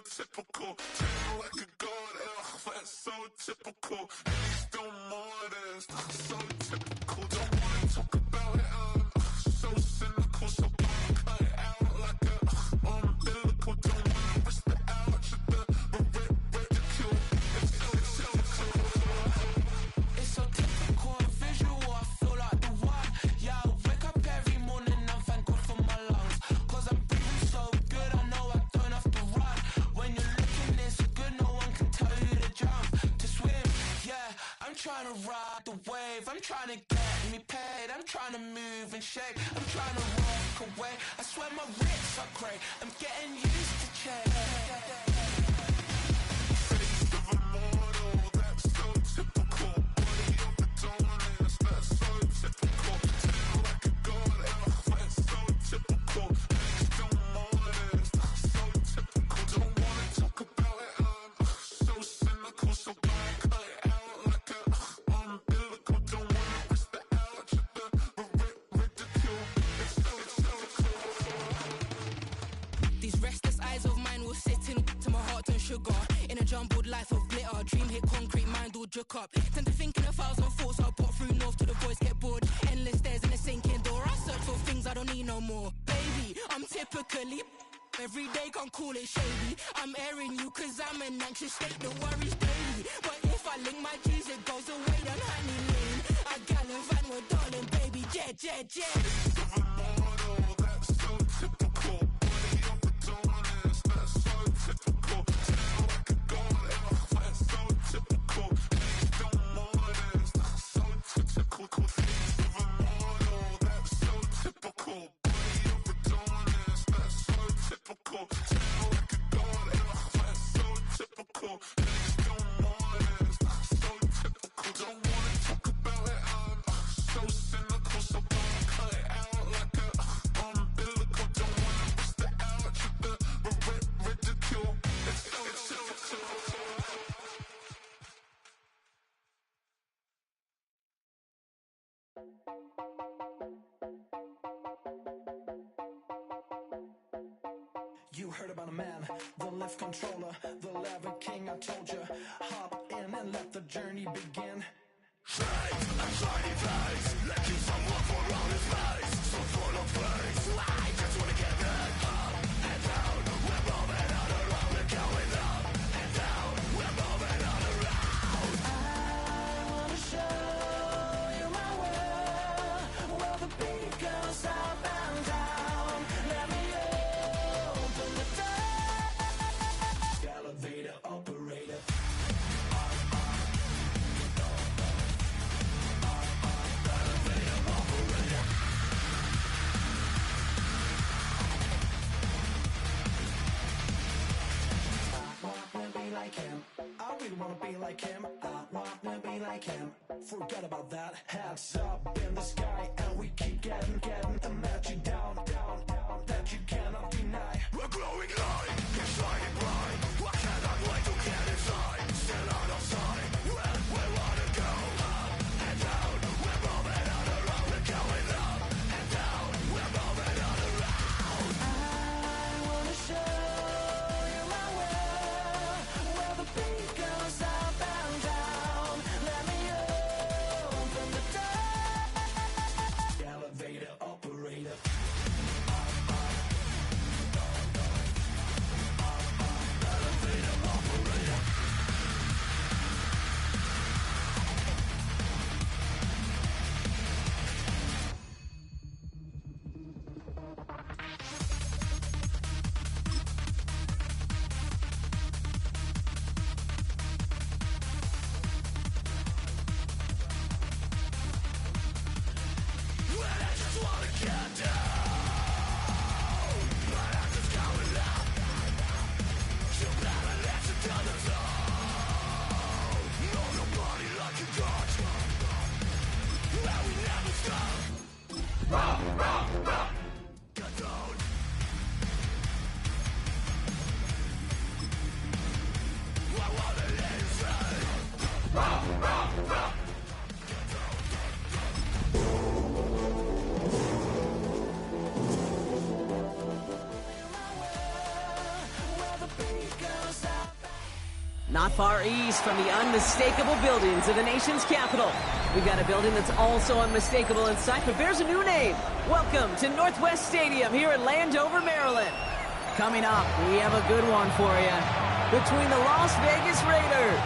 typical. Tail like a god, ugh, that's so typical. And he's still modest, so typical. Don't wanna talk about it, so cynical. So don't cut it out like a umbilical. Don't wanna risk the ouch at the ridicule. It's so typical. It's so typical and visual, I feel like the one. Yeah, I wake up every morning and thank God for my lungs. Cause I'm breathing so good, I know I don't have to run. When you're looking this good, no one can tell you to jump, to swim. Yeah, I'm trying to ride the wave, I'm trying to get me paid, I'm trying to move and shake, I'm trying to walk away. I swear my wrists are great, I'm getting used to change. Face of a mortal, that's so typical. Body of the dawners, that's so typical. Tail like a god, ugh, that's so typical. Legs still modest, so typical. Don't wanna talk about it, so cynical. So don't cut it out like a umbilical. Don't wanna risk the ouch at the ridicule. It's so typical. These restless eyes of mine will sit in to my heart and sugar. In a jumbled life of glitter, dream hit concrete, mind all jook up. Tend to think in 1,000 thoughts, I'll put through north till the voice get bored. Endless stairs in a sinking door, I search for things I don't need no more. Baby, I'm typically every day, can't call it shady. I'm airing you cause I'm an anxious state, the worries daily. But if I link my G's, it goes away down honey lane. I gallivant with darling, baby, jet. Face of a mortal, that's so typical. Body of the dawners, that's so typical. Tail like a god, ugh, that's so typical. Legs still modest, so typical. Face of a mortal, that's so typical. Body of the dawners, that's so typical. Tail like a god, ugh, that's so typical. Legs still modest, so typical. Don't wanna talk about it, so cynical. So don't cut it out like a umbilical. Don't wanna risk the ouch at the ridicule. It's so typical. You heard about a man, the lift controller, the lever king. I told you, hop in and let the journey begin. I'm trying face, like someone for around his face. So full of praise, I just wanna get back up and down. We're moving all around, we're going up and down. We're moving all around. I wanna show you my world, where the beat goes up and down. Let me open the door. Elevator operator. Like him, I really wanna be like him. I wanna be like him. Forget about that. Heads up in the sky, and we keep getting and let you down, that you cannot deny. We're glowing light, keep shining bright. I cannot wait to get inside. Still out of sight, where we wanna go. Up and down, we're moving all around. We're going up and down, we're moving all around. I wanna show you my world, where the beat goes up and down. Let me open the door. Elevator operator. Not far east from the unmistakable buildings of the nation's capital. We've got a building that's also unmistakable in sight, but bears a new name. Welcome to Northwest Stadium here in Landover, Maryland. Coming up, we have a good one for you. Between the Las Vegas Raiders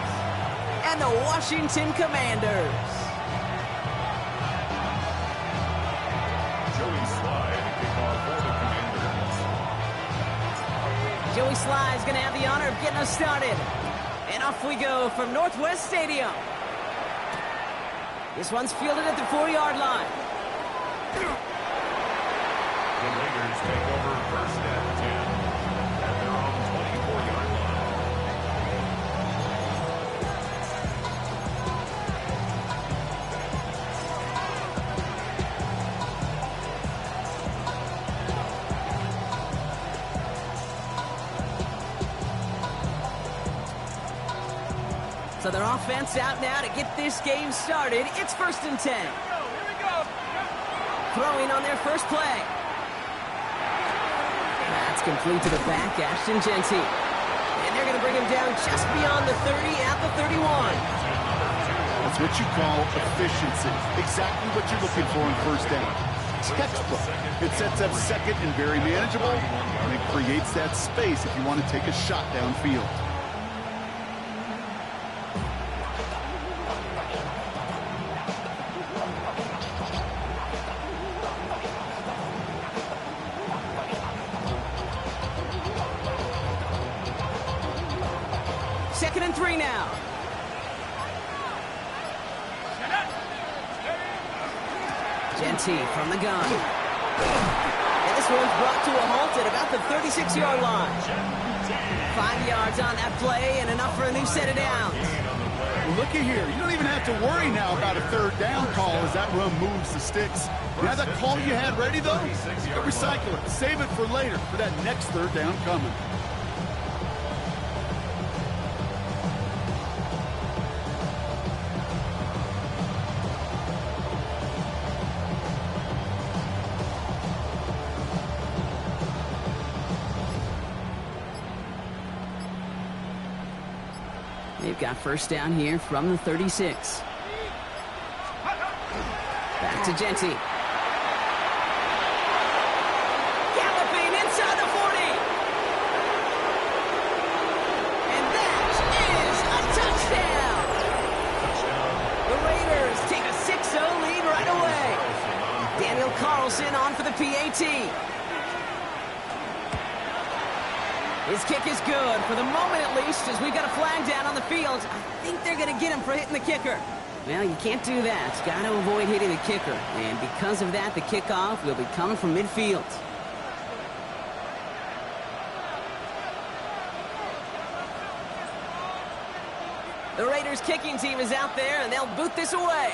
and the Washington Commanders. Joey Sly is going to have the honor of getting us started. And off we go from Northwest Stadium. This one's fielded at the 4-yard line. The Raiders take over first and 10 at their own 24-yard line. So their offense out now to get this game started. It's first and 10. Here we go. Throwing on their first play. That's complete to the back, Ashton Genty. And they're going to bring him down just beyond the 30 at the 31. That's what you call efficiency. Exactly what you're looking for in first down. Textbook. It sets up second and very manageable, and it creates that space if you want to take a shot downfield. Second and 3 now. Genty from the gun. And this one's brought to a halt at about the 36-yard line. 5 yards on that play and enough for a new set of downs. Well, look at here. You don't even have to worry now about a third down call as that run moves the sticks. Now that call you had ready, though, recycle it. Save it for later for that next third down coming. They've got first down here from the 36. Back to Genty. Galloping inside the 40. And that is a touchdown. The Raiders take a 6-0 lead right away. Daniel Carlson on for the PAT. His kick is good, for the moment at least, as we've got a flag down on the field. I think they're going to get him for hitting the kicker. Well, you can't do that. Got to avoid hitting the kicker. And because of that, the kickoff will be coming from midfield. The Raiders kicking team is out there, and they'll boot this away.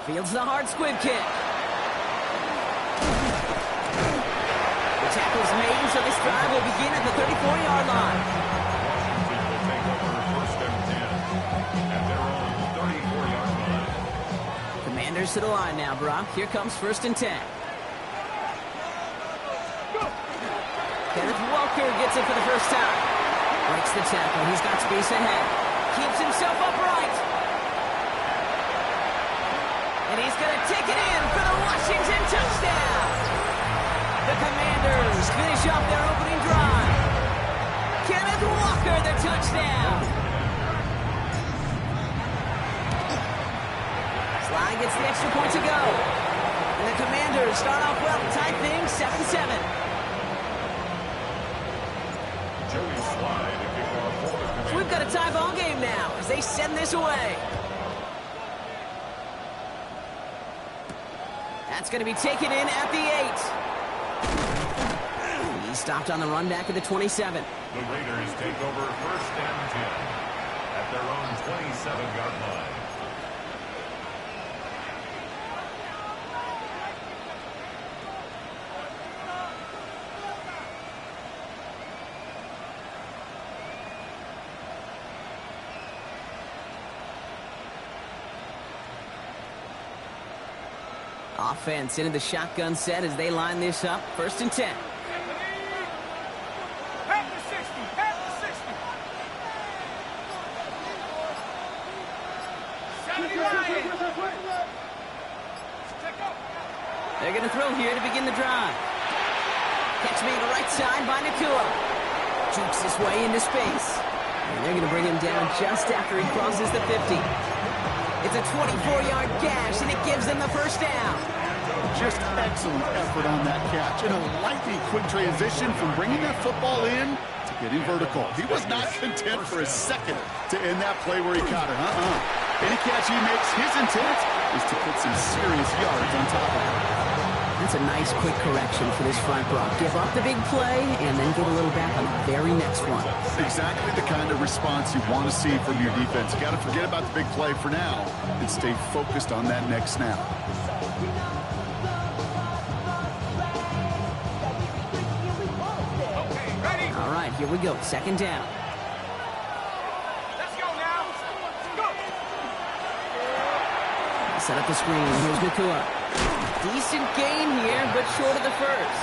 Fields the hard squib kick. Tackles made, so this drive will begin at the 34-yard line. Will take over first and 10 at their own 34-yard line. Commanders to the line now, Brock. Here comes first and 10. Kenneth Walker gets it for the first time. Breaks the tackle. He's got space ahead. Keeps himself upright. And he's going to take it in for the Washington touchdown. The Commanders finish off their opening drive. Kenneth Walker, the touchdown. Sly gets the extra point to go. And the Commanders start off well to tie things 7-7. Joey Sly to kick off for the Commanders. So we've got a tie ball game now as they send this away. That's going to be taken in at the 8. He stopped on the run back at the 27. The Raiders take over first and 10 at their own 27-yard line. Offense into the shotgun set as they line this up. First and 10. At the 60, at They're going to throw here to begin the drive. Catch made right side by Nakua. Jukes his way into space. And they're going to bring him down just after he crosses the 50. It's a 24-yard gash, and it gives them the first down. Just excellent effort on that catch. And a lightning quick transition from bringing that football in to getting vertical. He was not content for a second to end that play where he caught it. Any catch he makes, his intent is to put some serious yards on top of it. That's a nice quick correction for this front row. Give up the big play and then get a little back on the very next one. Exactly the kind of response you want to see from your defense. You got to forget about the big play for now and stay focused on that next snap. All right, here we go. Second down. Let's go now. Go. Set up the screen. Here's Nakua. Decent gain here, but short of the first.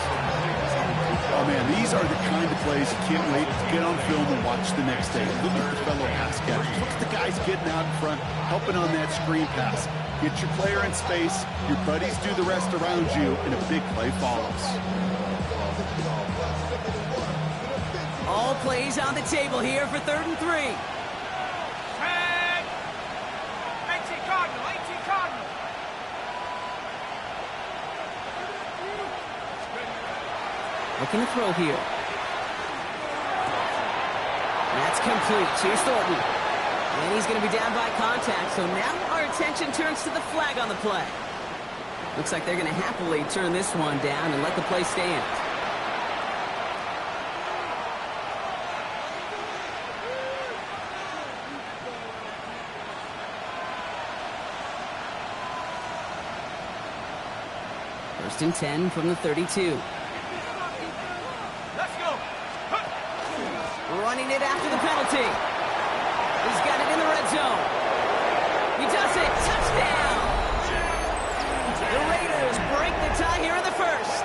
Oh, man, these are the kind of plays you can't wait to get on film and watch the next day. Look at the fellow pass catchers. Look at the guys getting out in front, helping on that screen pass. Get your player in space, your buddies do the rest around you, and a big play follows. All plays on the table here for 3rd and 3. 10. 18 Cardinal. 18 Cardinal. Looking to throw here. That's complete. Here's Thornton. And he's going to be down by contact, so now our attention turns to the flag on the play. Looks like they're going to happily turn this one down and let the play stand. First and 10 from the 32. Let's go. Running it after the penalty. He's got it in the red zone. He does it. Touchdown. The Raiders break the tie here in the first.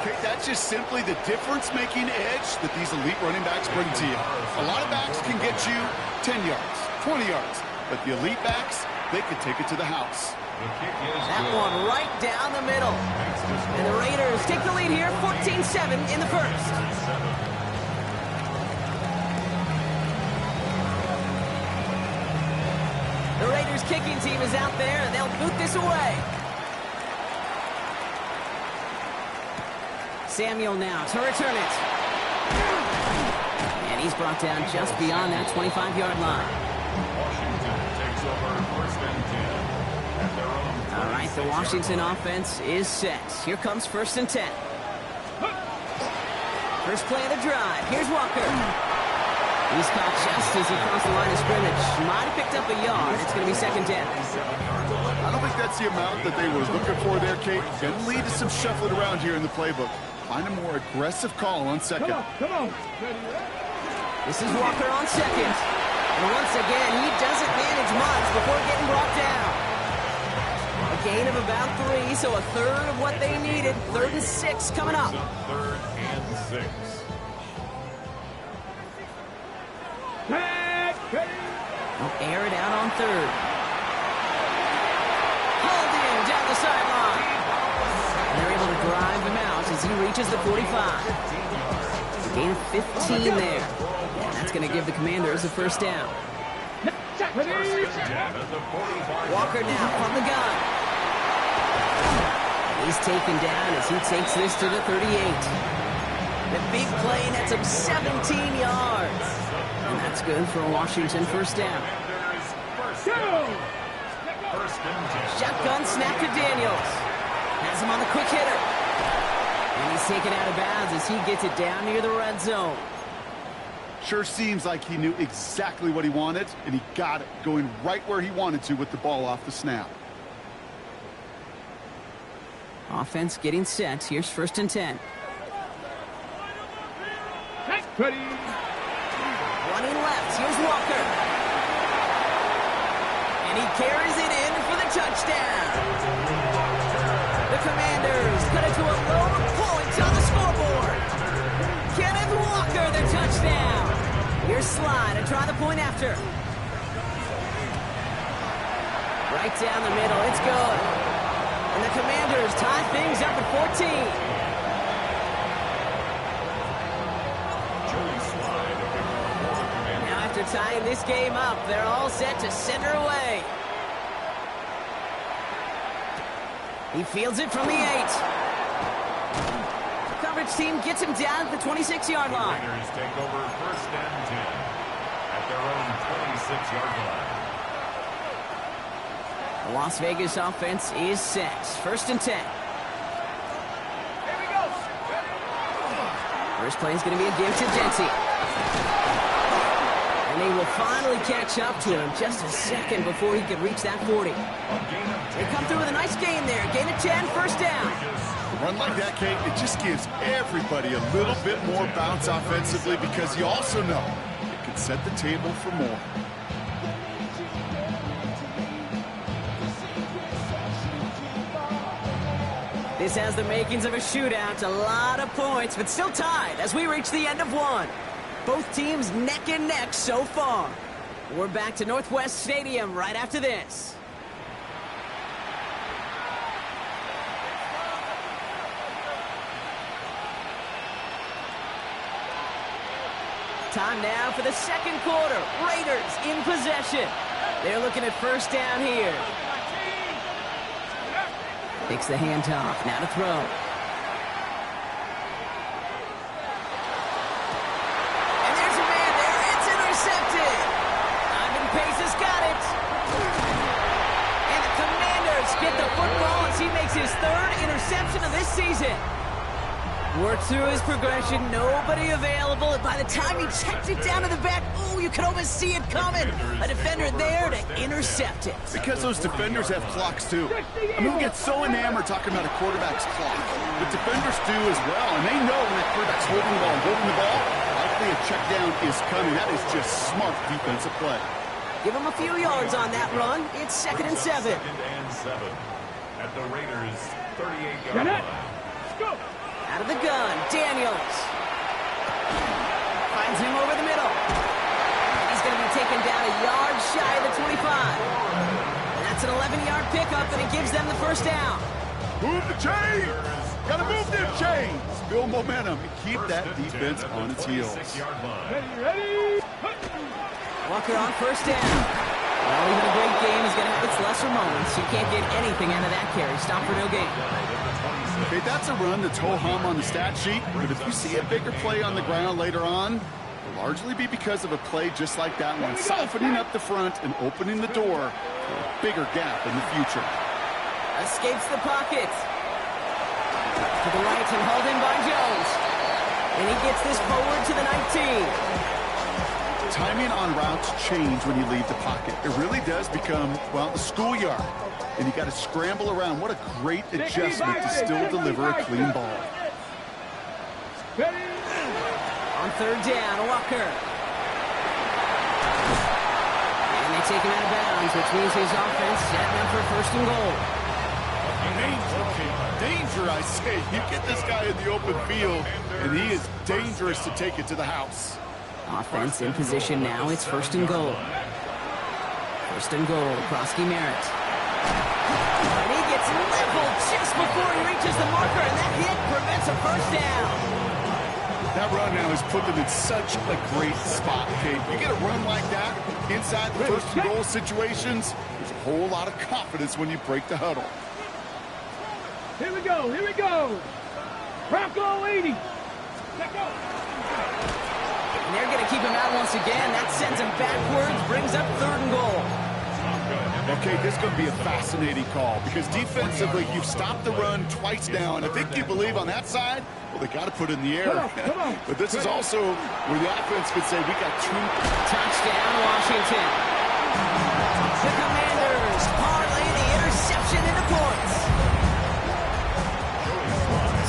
Okay, that's just simply the difference-making edge that these elite running backs bring to you. A lot of backs can get you 10 yards, 20 yards, but the elite backs, they can take it to the house. That one right down the middle. And the Raiders take the lead here, 14-7 in the first. The Raiders kicking team is out there, and they'll boot this away. Samuel now to return it. And he's brought down just beyond that 25-yard line. All right, the Washington offense is set. Here comes 1st and 10. First play of the drive. Here's Walker. He's caught just as he crossed the line of scrimmage. Might have picked up a yard. It's going to be 2nd down. I don't think that's the amount that they were looking for there, Kate. Going to lead to some shuffling around here in the playbook. Find a more aggressive call on 2nd. Come on. This is Walker on 2nd. And once again, he doesn't manage much before getting brought down. A gain of about 3, so a third of what they needed. 3rd and 6 coming up. 3rd and 6. They'll air it out on 3rd. Hauled in down the sideline. And they're able to drive him out as he reaches the 45. A gain of 15 there. And that's going to give the Commanders a first down. Walker now from the gun. He's taken down as he takes this to the 38. The big play nets him 17 yards. And that's good for a Washington first down. Shotgun snap to Daniels. Has him on the quick hitter. And he's taken out of bounds as he gets it down near the red zone. Sure seems like he knew exactly what he wanted, and he got it, going right where he wanted to with the ball off the snap. Offense getting set. Here's 1st and 10. Running left. Here's Walker. And he carries it in for the touchdown. The Commanders cut it to a low point on the scoreboard. Kenneth Walker, the touchdown. Here's Slide to try the point after. Right down the middle. It's good. And the Commanders tie things up at 14. After tying this game up, they're all set to send her away. He fields it from the 8. The coverage team gets him down at the 26-yard line. Raiders take over first and 10 at their own 26-yard line. The Las Vegas offense is set. First and 10. Here we go. First play is going to be a give to Genty. And they will finally catch up to him just a second before he can reach that 40. They come through with a nice gain there. Gain of 10, first down. A run like that, Kate, it just gives everybody a little bit more bounce offensively because you also know it can set the table for more. This has the makings of a shootout. A lot of points, but still tied as we reach the end of one. Both teams neck and neck so far. We're back to Northwest Stadium right after this. Time now for the second quarter. Raiders in possession. They're looking at first down here. Takes the handoff. Now to throw. Get the football as he makes his third interception of this season. Worked through his progression, nobody available, and by the time he checked it down to the back, ooh, you could almost see it coming. A defender there to intercept it. Because those defenders have clocks too. I mean, we get so enamored talking about a quarterback's clock, but defenders do as well, and they know when that quarterback's holding the ball, likely a check down is coming. That is just smart defensive play. Give him a few yards on that run. It's 2nd and 7. 2nd and 7 at the Raiders' 38-yard line. Let's go. Out of the gun, Daniels. Finds him over the middle. He's going to be taken down a yard shy of the 25. And that's an 11-yard pickup, and it gives them the first down. Move the chains! Gotta move them chains! Build momentum and keep that defense on its heels. Ready. Walker on first down. Well, even a great game is going to have its lesser moments. You can't get anything out of that carry. Stop for no gain. Okay, that's a run that's ho-hum on the stat sheet, but if you see a bigger play on the ground later on, it'll largely be because of a play just like that one, softening up the front and opening the door for a bigger gap in the future. Escapes the pocket. To the right and hauled in by Jones. And he gets this forward to the 19. Timing on routes change when you leave the pocket. It really does become, well, the schoolyard. And you got to scramble around. What a great adjustment to still deliver a clean ball. On third down, Walker. And they take him out of bounds, which means his offense setting up for first and goal. Danger, I say. You get this guy in the open field, and he is dangerous to take it to the house. Offense in position now. It's first and goal. First and goal. Krosky Merritt. And he gets leveled just before he reaches the marker, and that hit prevents a first down. That run now has put them in such a great spot, Kate. You get a run like that inside the first and goal situations, there's a whole lot of confidence when you break the huddle. Here we go. Here we go. Bronco 80. Let go. And they're going to keep him out once again. That sends him backwards, brings up third and goal. Okay, this is going to be a fascinating call because defensively, you've stopped the run twice now, and I think you believe on that side, well, they got to put it in the air. Come on. But this is also where the offense could say, we got two. Touchdown, Washington. The Commanders parlay the interception into points.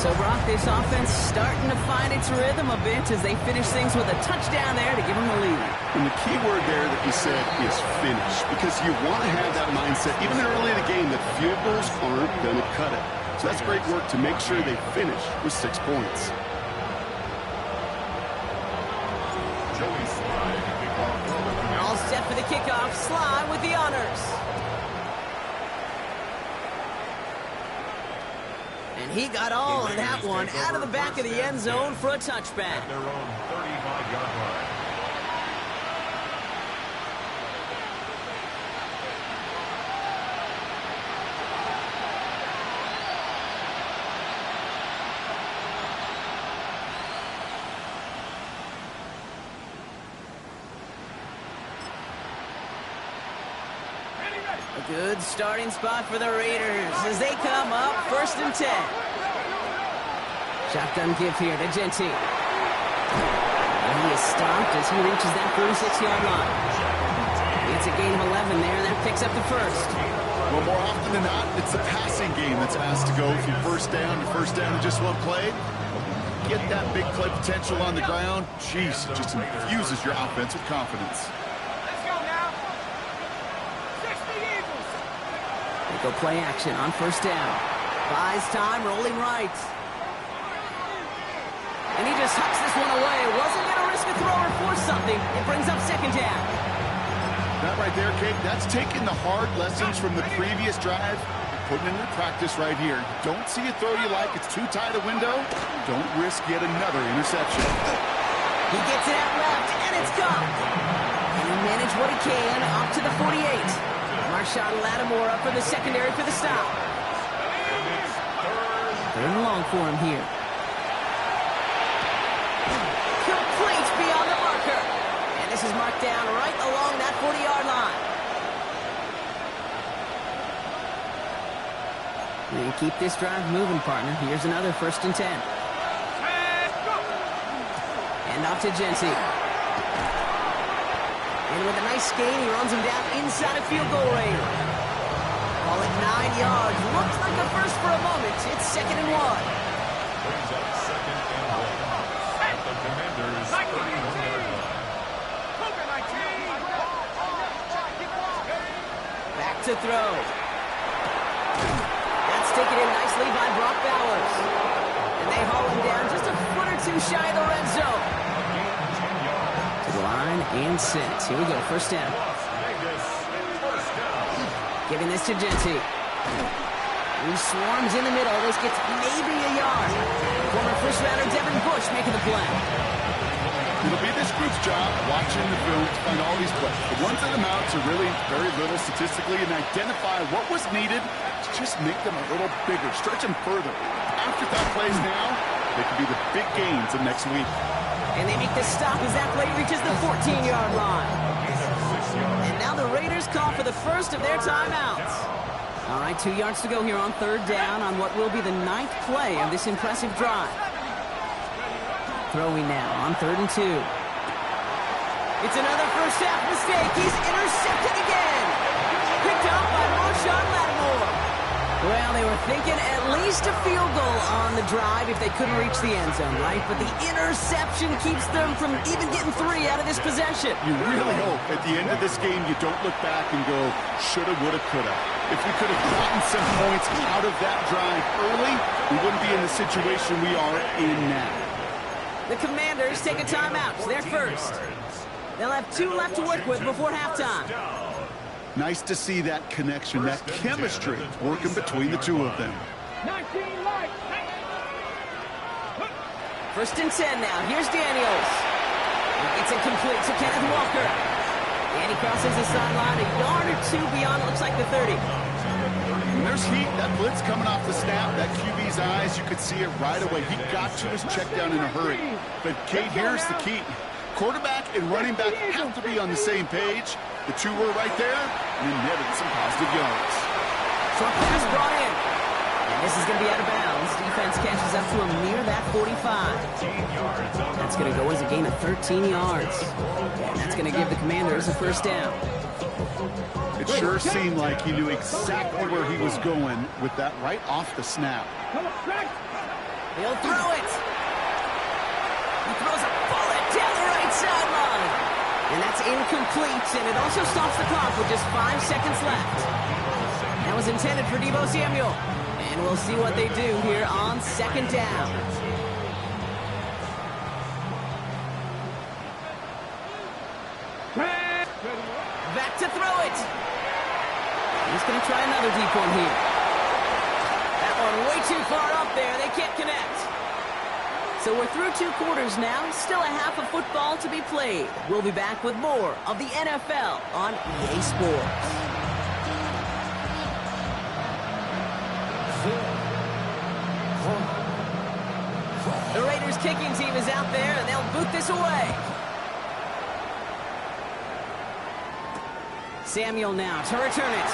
So, Brock, this offense starting to find its rhythm a bit as they finish things with a touchdown there to give them the lead. And the key word there that you said is finish, because you want to have that mindset, even early in the game, that field goals aren't going to cut it. So that's great work to make sure they finish with 6 points. All set for the kickoff. Sly with the honors. he got all of that one out of the back of the end zone for a touchback. At their own 35-yard line. A good starting spot for the Raiders as they come up 1st and 10. Shotgun give here to Genty. And he is stopped as he reaches that 46-yard line. It's a gain of 11 there, and that picks up the first. Well, more often than not, it's the passing game that's asked to go from first down in just one play. Get that big play potential on the ground. Jeez, it just infuses your offense with confidence. They go play action on 1st down. Buys time, rolling right. And he just hucks this one away. Wasn't going to risk a throw or force something. It brings up 2nd down. That right there, Kate, that's taking the hard lessons from the previous drive, putting into practice right here. Don't see a throw you like. It's too tight a window. Don't risk yet another interception. He gets it out left, and it's gone. And he managed what he can up to the 48. Marshawn Lattimore up from the secondary for the stop. 3rd and long for him here. Complete beyond the marker. And this is marked down right along that 40-yard line. They keep this drive moving, partner. Here's another 1st and 10. And off to Genty. And with a nice gain, he runs him down inside of field goal range. Call it 9 yards. Looks like a first for a moment. It's 2nd and 1. Brings up 2nd and 1. At the Commanders' 31-yard line. Back to throw. That's taken in nicely by Brock Bowers. And they haul him down just a foot or two shy of the red zone. To the line and sits. Here we go, 1st down. Giving this to Genty. He swarms in the middle. This gets maybe a yard. Former first-rounder Devin Bush making the play. It'll be this group's job watching the film to find all these plays. The ones that amount to really very little statistically and identify what was needed to just make them a little bigger, stretch them further. After that plays now, they could be the big gains of next week. And they make the stop as that play reaches the 14-yard line. And now the Raiders call for the first of their timeouts. All right, 2 yards to go here on 3rd down on what will be the 9th play of this impressive drive. Throwing now on 3rd and 2. It's another first half mistake. He's intercepted again. Picked up by Marshawn Lattimore. Well, they were thinking at least a field goal on the drive if they couldn't reach the end zone, right? But the interception keeps them from even getting 3 out of this possession. You really hope at the end of this game you don't look back and go, shoulda, woulda, coulda. If we could have gotten some points out of that drive early, we wouldn't be in the situation we are in now. The Commanders take a timeout. It's their first. They'll have 2 left to work with before halftime. Nice to see that connection, that chemistry working between the two of them. 19 light. 1st and 10 now. Here's Daniels. It's incomplete to Kenneth Walker. And he crosses the sideline a yard or 2 beyond, it looks like the 30. And there's heat. That blitz coming off the snap. That QB's eyes, you could see it right away. He got to his check down in a hurry. But, Kate, here's the key. Quarterback and running back have to be on the same page. The 2 were right there, and then netted some positive yards. Short pass brought in. And this is going to be out of bounds. Defense catches up to him near that 45. That's going to go as a gain of 13 yards. And that's going to give the Commanders a 1st down. It sure seemed like he knew exactly where he was going with that right off the snap. He'll throw it. He throws a bullet down the right sideline. And that's incomplete, and it also stops the clock with just 5 seconds left. That was intended for Deebo Samuel. And we'll see what they do here on 2nd down. Back to throw it. He's going to try another deep one here. That one Way too far up there. They can't connect. So we're through 2 quarters now. Still a half of football to be played. We'll be back with more of the NFL on EA Sports. The Raiders kicking team is out there, and they'll boot this away. Samuel now to return it.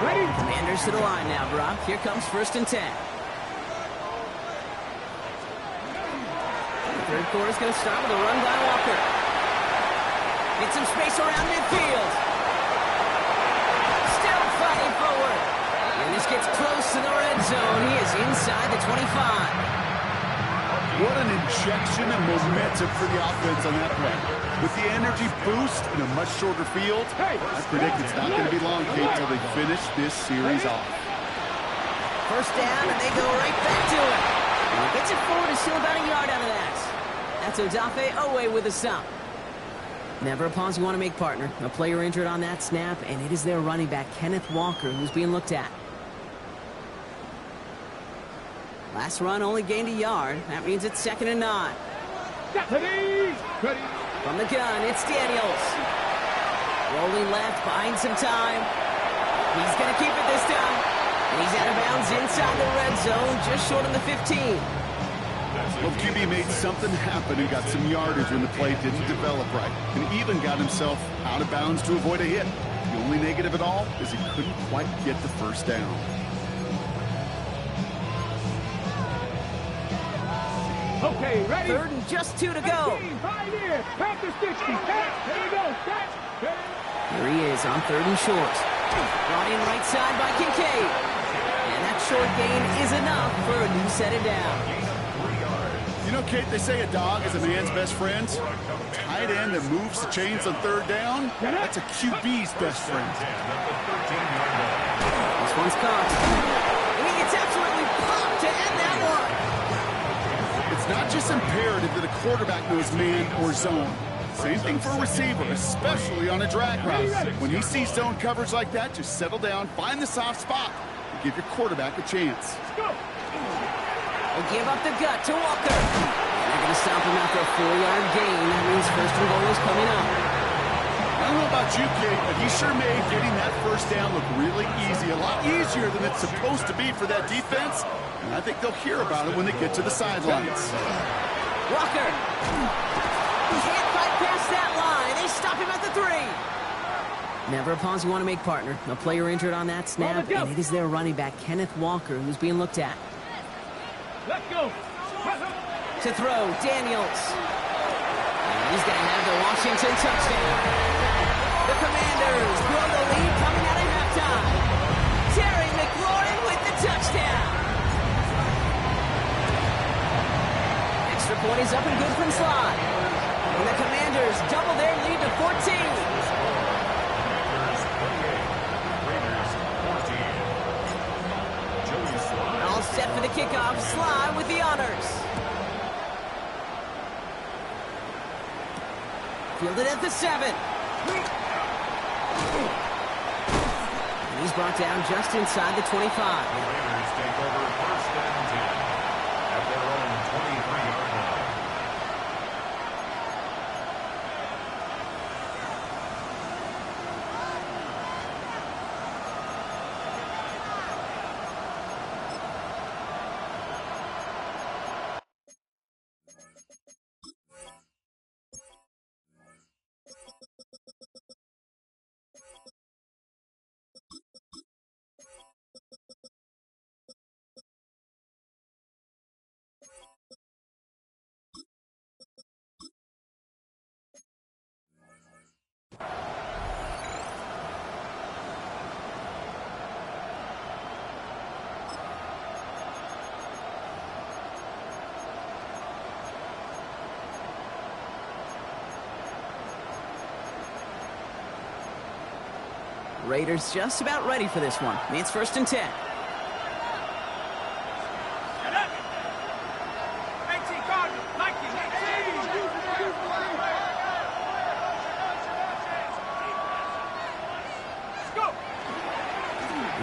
Ready? Commanders to the line now, Brock. Here comes 1st and 10. The third quarter is going to start with a run by Walker. Get some space around midfield. Still fighting forward. And this gets close to the red zone. He is inside the 25. What an injection of momentum for the offense on that play. With the energy boost in a much shorter field, I predict it's not going to be long, Kate, until they finish this series off. 1st down, and they go right back to it. And he gets it forward, is still about a yard out of that. That's Odafe Owe with a stop. Never a pause you want to make, partner. A player injured on that snap, and it is their running back, Kenneth Walker, who's being looked at. Last run only gained a yard. That means it's 2nd and 9. Ready? Ready? From the gun, it's Daniels. Rolling left, buying some time. He's going to keep it this time. And he's out of bounds inside the red zone, just short of the 15. Well, QB made something happen and got some yardage when the play didn't develop right, and even got himself out of bounds to avoid a hit. The only negative at all is he couldn't quite get the 1st down. Okay, ready? 3rd and just 2 to go. Right here. Back to 60. Here we go. Here he is on 3rd and short. Brought in right side by Kincaid. And that short gain is enough for a new set of down. You know, Kate, they say a dog is a man's best friend. Tight end that moves the chains on 3rd down, that's a QB's best friend. This one's caught. And he gets absolutely popped to end that one. It's not just imperative that a quarterback knows man or zone. Same thing for a receiver, especially on a drag route. When he sees zone coverage like that, just settle down, find the soft spot, and give your quarterback a chance. They'll give up the gut to Walker. They're going to stop him after a 4-yard gain. That means 1st and goal is coming up. I don't know about you, Kate, but he sure made getting that 1st down look really easy. A lot easier than it's supposed to be for that defense. And I think they'll hear about it when they get to the sidelines. Walker. Can't bypass that line. They stop him at the 3. Never a pause you want to make, partner. A player injured on that snap, and it is their running back, Kenneth Walker, who's being looked at. Let's go. To throw, Daniels. And he's going to have the Washington touchdown. The Commanders grow the lead coming out of halftime. Terry McLaurin with the touchdown. Extra point is up and good from Sly. And the Commanders double their lead to 14. All set for the kickoff. Sly with the honors. Fielded at the 7. And he's brought down just inside the 25. Raiders take over 1st and 10 at their own 23-yard line. Raiders just about ready for this one. It's 1st and 10.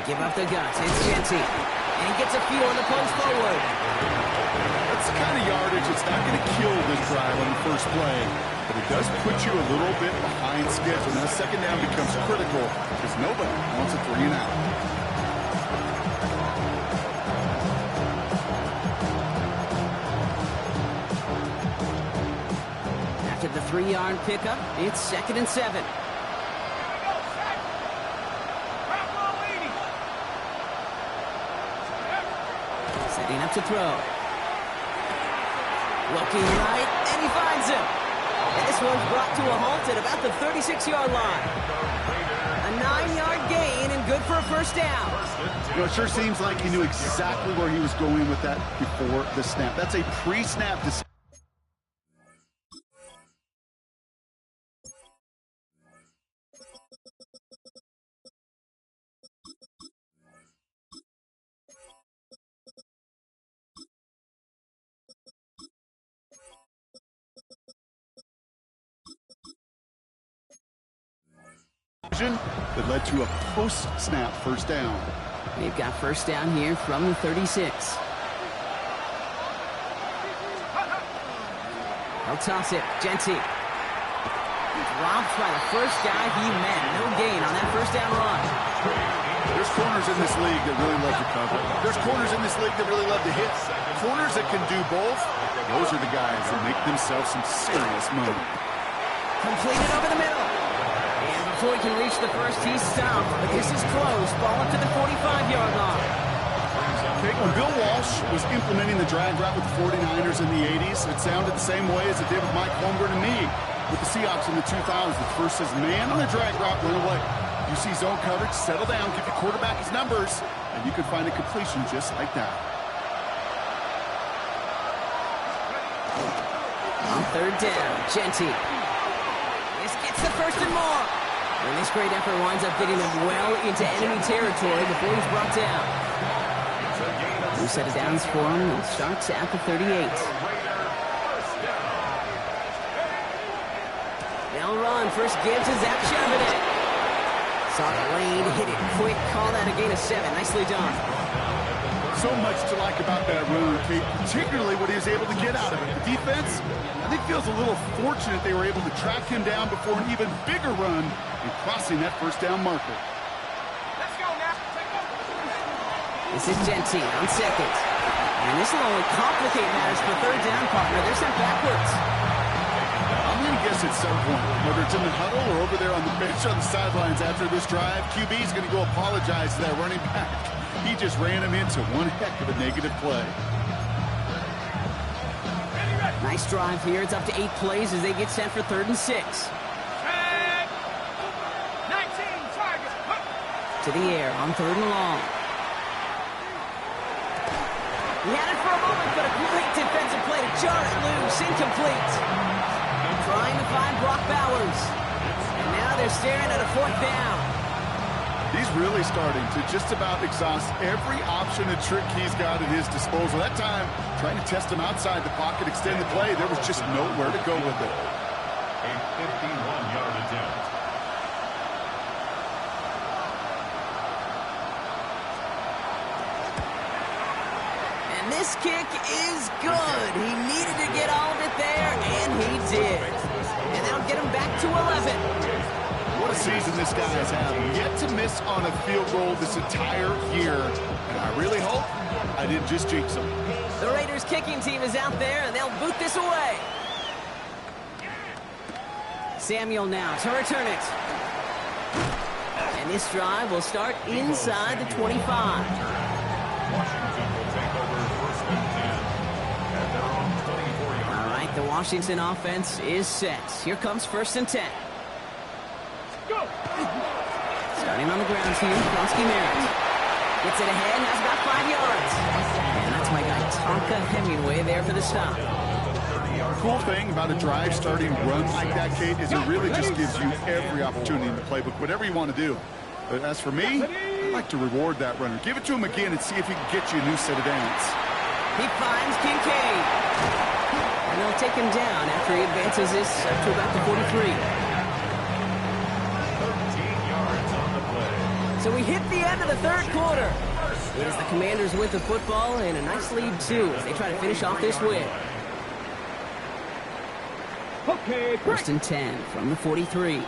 give up the guts. It's Genty. And he gets a few on the punch forward. That's the kind of yardage that's not going to kill this drive on the first play, but it does put you a little bit behind schedule. Now, second down becomes critical because nobody wants a 3 and out. After the 3-yard pickup, it's 2nd and 7. Setting up to throw. Looking right, and he finds him. And this one's brought to a halt at about the 36-yard line. A 9-yard gain and good for a first down. You know, it sure seems like he knew exactly where he was going with that before the snap. That's a pre-snap decision. That led to a post-snap first down. They've got first down here from the 36. He'll toss it. Genty. Dropped by the first guy he met. No gain on that first down run. There's corners in this league that really love to cover. There's corners in this league that really love to hit. Corners that can do both, those are the guys that make themselves some serious money. Completed over the middle. And before he can reach the first, he's stopped. But this is close. Ball up to the 45-yard line. Okay, when Bill Walsh was implementing the drag route with the 49ers in the 80s, it sounded the same way as it did with Mike Holmgren and me with the Seahawks in the 2000s. The first says, man on the drag route, run away. You see zone coverage, settle down, give your quarterback his numbers, and you can find a completion just like that. On third down, Genty. This gets the first and more. And this great effort winds up getting them well into enemy territory before he's brought down. New set of downs for him. It starts at the 38. They'll run. First give to Zach Charbonnet. Saw the lane, hit it quick. Call that a gain of 7. Nicely done. So much to like about that run, Kate, particularly what he was able to get out of it. The defense, I think, feels a little fortunate they were able to track him down before an even bigger run and crossing that first down marker. Let's go now. This is Genty on second. And this will only complicate matters for third down, partner. They're sent backwards. I'm going to guess at some point, whether it's in the huddle or over there on the bench on the sidelines after this drive, QB is going to go apologize to that running back. He just ran him into one heck of a negative play. Nice drive here. It's up to 8 plays as they get set for 3rd and 6. 19 targets. To the air on 3rd and long. He had it for a moment, but a great defensive play to jar it loose. Incomplete. Trying to find Brock Bowers. And now they're staring at a 4th down. He's really starting to just about exhaust every option and trick he's got at his disposal. That time, trying to test him outside the pocket, extend the play, there was just nowhere to go with it. A 51-yard attempt. And this kick is good. He needed to get all of it there, and he did. And that'll get him back to 11. What a season this guy has had. Yet to miss on a field goal this entire year. And I really hope I didn't just jinx him. The Raiders kicking team is out there, and they'll boot this away. Samuel now to return it. And this drive will start inside the 25. Washington will take over 1st and 10 at their own 24-yard. All right, the Washington offense is set. Here comes 1st and 10. Go. Starting on the ground here, Kronsky Merritt. Gets it ahead, has about 5 yards. And that's my guy, Tonka Hemingway, there for the stop. Cool thing about a drive starting run like that, Kate, is it really just gives you every opportunity in the playbook, whatever you want to do. But as for me, I'd like to reward that runner. Give it to him again and see if he can get you a new set of downs. He finds Kincaid. And they'll take him down after he advances this up to about the 43. 13 yards on the play. So we hit the end of the third quarter. It is the Commanders with the football and a nice lead, too, as they try to finish off this win. Okay, First and 10 from the 43.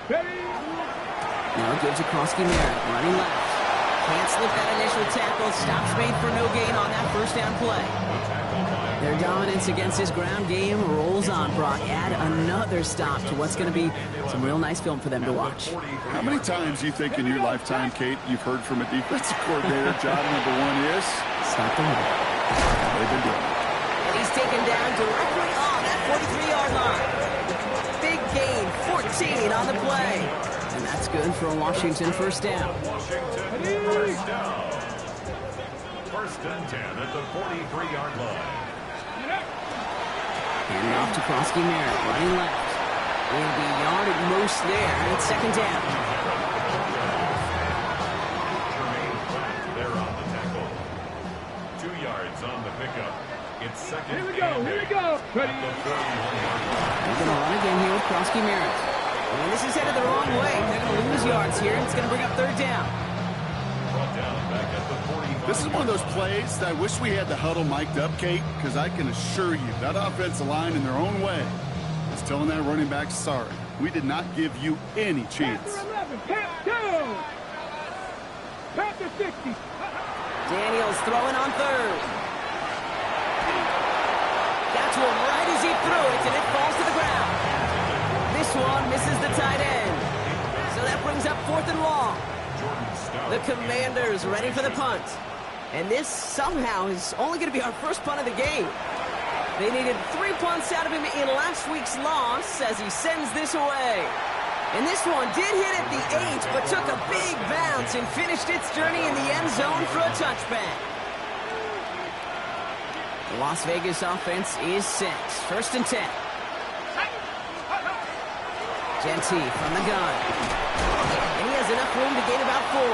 ready. Now it gives to Merritt, running left. Can't slip that initial tackle. Stops made for no gain on that first down play. Their dominance against this ground game rolls on, Brock. Add another stop to what's going to be some real nice film for them to watch. How many times do you think in your lifetime, Kate, you've heard from a defensive coordinator, job number one is? Stop the run. They've been doing it. And he's taken down directly on that 43-yard line. Big gain, 14 on the play. And that's good for a Washington first down. Washington first down. First and 10 at the 43-yard line. Handing off to Merritt, running left. Will be yard at most there, and it's second down. Jermaine Pratt there on the tackle. 2 yards on the pickup. It's second. Here we go, here we go. Ready. At the 41-yard line. They're going to run again here with Merritt. And this is headed the wrong way. They're going to lose yards here, and it's going to bring up third down. Brought down back at the 45. This is one of those plays that I wish we had the huddle mic'd up, Kate, because I can assure you that offensive line in their own way is telling that running back, sorry, we did not give you any chance. 11, tap down. Pass to 60. Daniels throwing on third. Got to him right as he threw it, and it falls to the ground. This one misses the tight end. So that brings up fourth and long. The Commanders ready for the punt. And this somehow is only going to be our first punt of the game. They needed 3 punts out of him in last week's loss as he sends this away. And this one did hit at the 8, but took a big bounce and finished its journey in the end zone for a touchback. The Las Vegas offense is set. First and 10. Genty from the gun. And he has enough room to gain about 4.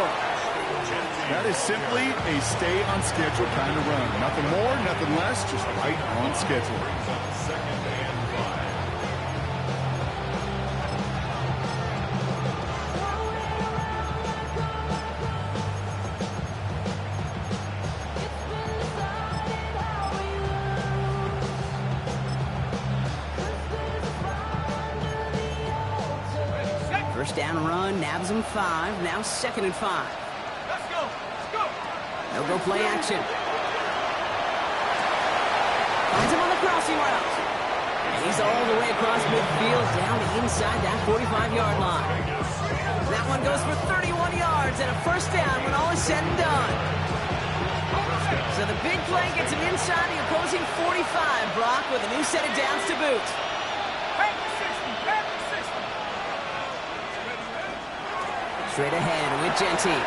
That is simply a stay on schedule kind of run. Nothing more, nothing less, just right on schedule. Second and 5. First down run, nabs him 5. Now second and 5. Let's go. They'll go play action. Finds him on the crossing route. And he's all the way across midfield down inside that 45-yard line. That one goes for 31 yards and a first down when all is said and done. So the big play gets him inside the opposing 45, Brock, with a new set of downs to boot. Straight ahead with Genty.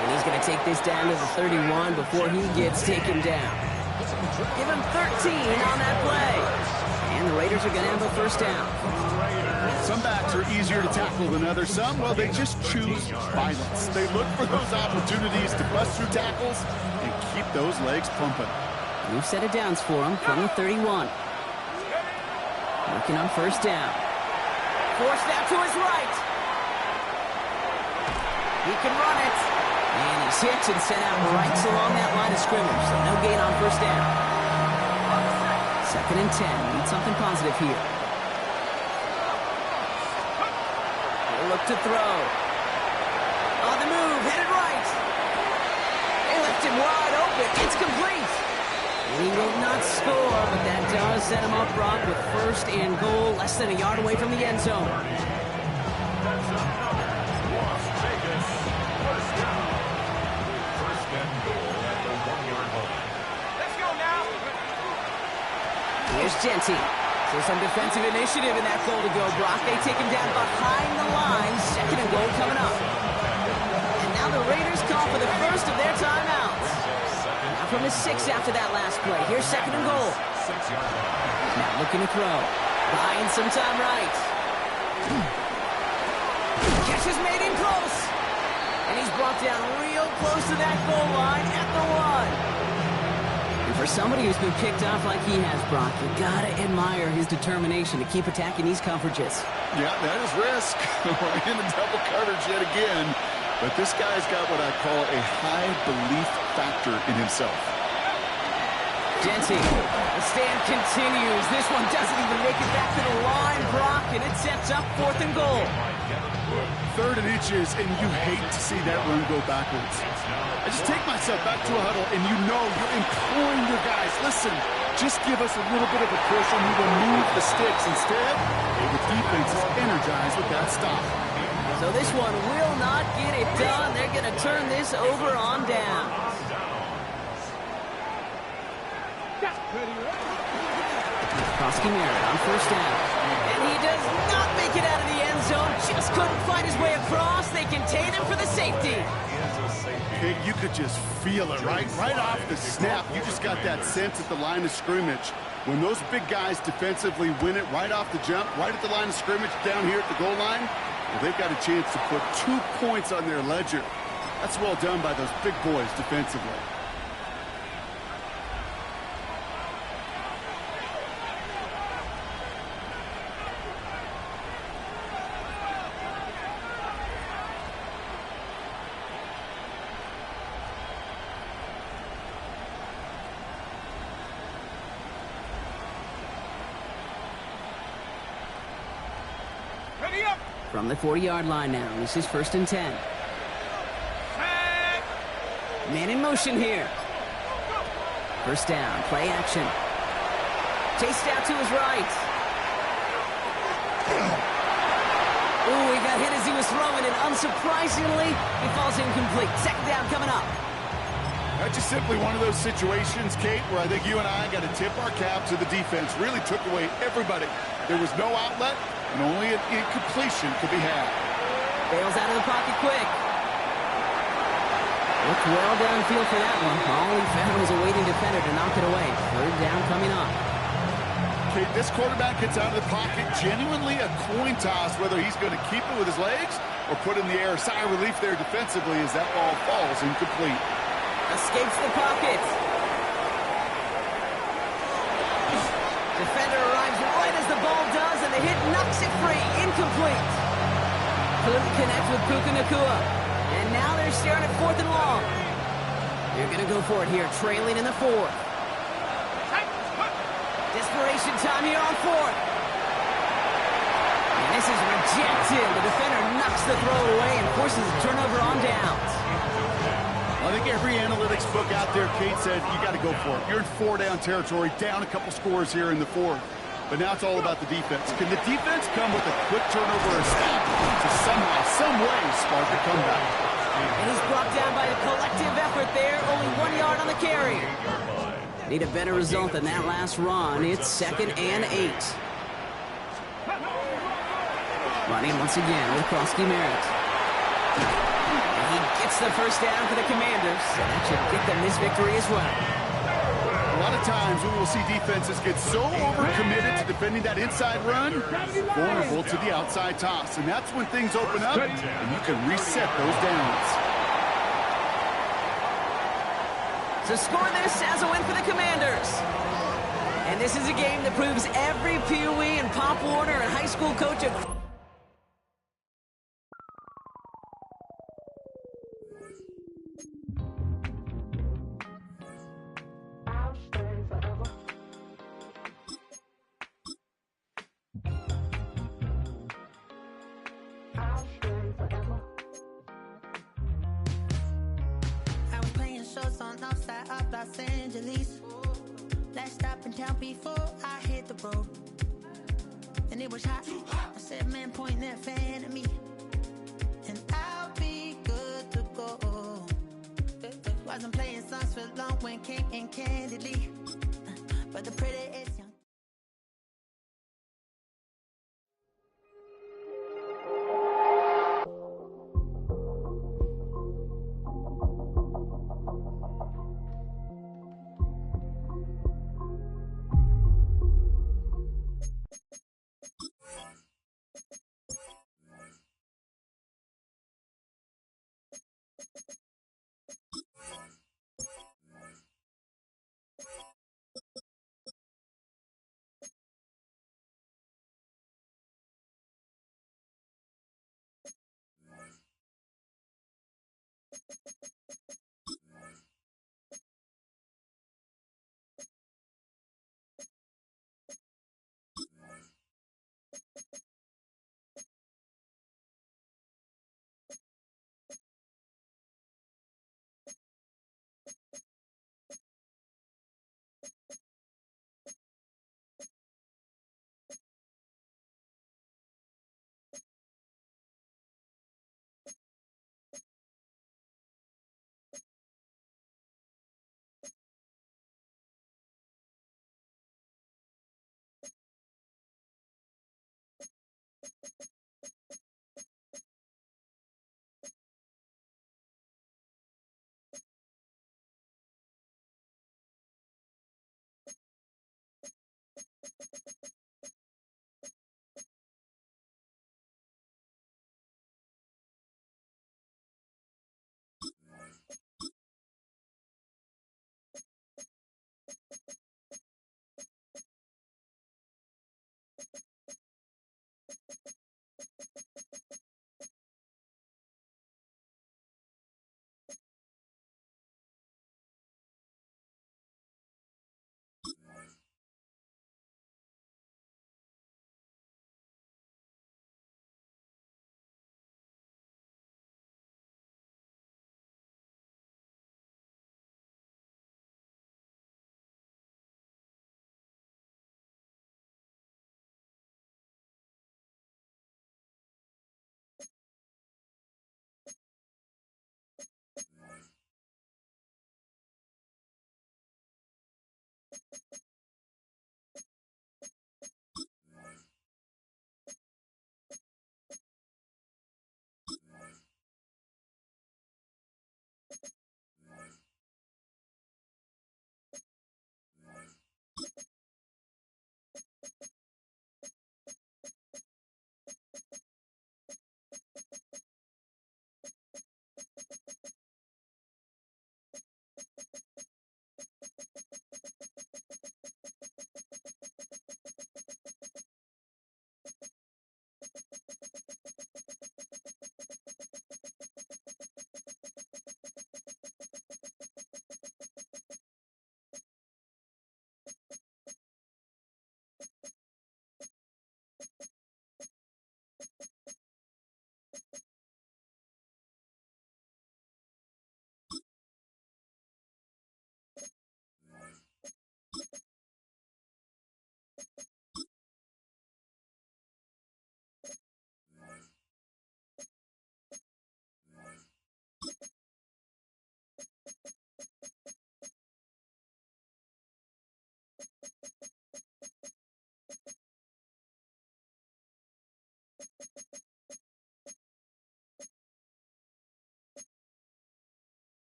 And he's going to take this down to the 31 before he gets taken down. Give him 13 on that play. And the Raiders are going to have a first down. Some backs are easier to tackle than others. Some, well, they just choose violence. They look for those opportunities to bust through tackles and keep those legs pumping. New set of downs for him from the 31. Working on first down. Forced out to his right. He can run it. And he's hit and sent out right along that line of scrimmage. So no gain on first down. Second and 10. Need something positive here. He'll look to throw. On the move, headed right. They left him wide open. It's complete. He will not score, but that does set him up, Brock, with first and goal, less than a yard away from the end zone. Here's Genty. So some defensive initiative in that goal to go, Brock. They take him down behind the line. Second and goal coming up. And now the Raiders call for the first of their timeouts. Now from the 6 after that last play. Here's second and goal. Now looking to throw. Buying some time right. Catch is made in close. And he's brought down real close to that goal line at the 1. And For somebody who's been picked off like he has, Brock, you gotta admire his determination to keep attacking these coverages. Yeah, that is risk. We're in the double coverage yet again. But this guy's got what I call a high belief factor in himself. Genty, the stand continues. This one doesn't even make it back to the line, Brock, and it sets up 4th and goal. 3rd and inches, and you hate to see that run go backwards. I just take myself back to a huddle, and you know you're imploring your guys, listen, just give us a little bit of a push, and we will move the sticks. Instead, the defense is energized with that stop. So this one will not get it done. They're going to turn this over on down. Krosky Merritt on 1st down. And he does not make it out of the end zone. Just couldn't find his way across. They contain him for the safety. Okay, you could just feel it, right? Right off the snap, you just got that sense at the line of scrimmage. When those big guys defensively win it right off the jump, right at the line of scrimmage down here at the goal line, well, they've got a chance to put 2 points on their ledger. That's well done by those big boys defensively. From the 40-yard line now, this is 1st and 10. Man in motion here. 1st down, play action. Chased out to his right. Ooh, he got hit as he was throwing, and unsurprisingly, he falls incomplete. 2nd down coming up. That's just simply one of those situations, Kate, where I think you and I got to tip our cap to the defense. Really took away everybody. There was no outlet, and only an incompletion could be had. Bails out of the pocket quick. Looked well downfield for that one. All he found was a waiting defender to knock it away. 3rd down coming up. Kate, this quarterback gets out of the pocket. Genuinely a coin toss whether he's going to keep it with his legs or put in the air. Sigh of relief there defensively as that ball falls incomplete. Escapes the pocket. Defender arrives right as the ball does, and the hit knocks it free. Incomplete. Couldn't connect with Puka Nacua. And now they're staring at 4th and long. They're going to go for it here, trailing in the 4th. Desperation time here on 4th. And this is rejected. The defender knocks the throw away and forces a turnover on downs. I think every analytics book out there, Kate, said you got to go for it. You're in 4-down territory, down a couple scores here in the 4th. But now it's all about the defense. Can the defense come with a quick turnover or stop to somehow, some way, spark a comeback? And he's brought down by a collective effort there. Only 1 yard on the carry. Need a better result than that last run. It's 2nd and 8. Running once again with Krosky Merritt. He gets the 1st down for the Commanders. So that should get them this victory as well. A lot of times we will see defenses get so overcommitted to defending that inside run, vulnerable to the outside toss. And that's when things open up and you can reset those downs. So score this as a win for the Commanders. And this is a game that proves every Pee Wee and Pop Warner and high school coach a on outside of Los Angeles. Last stop in town before I hit the road. And it was hot. I said, man, point that fan at me. And I'll be good to go. Wasn't playing songs for long when came in candidly. But the pretty is young.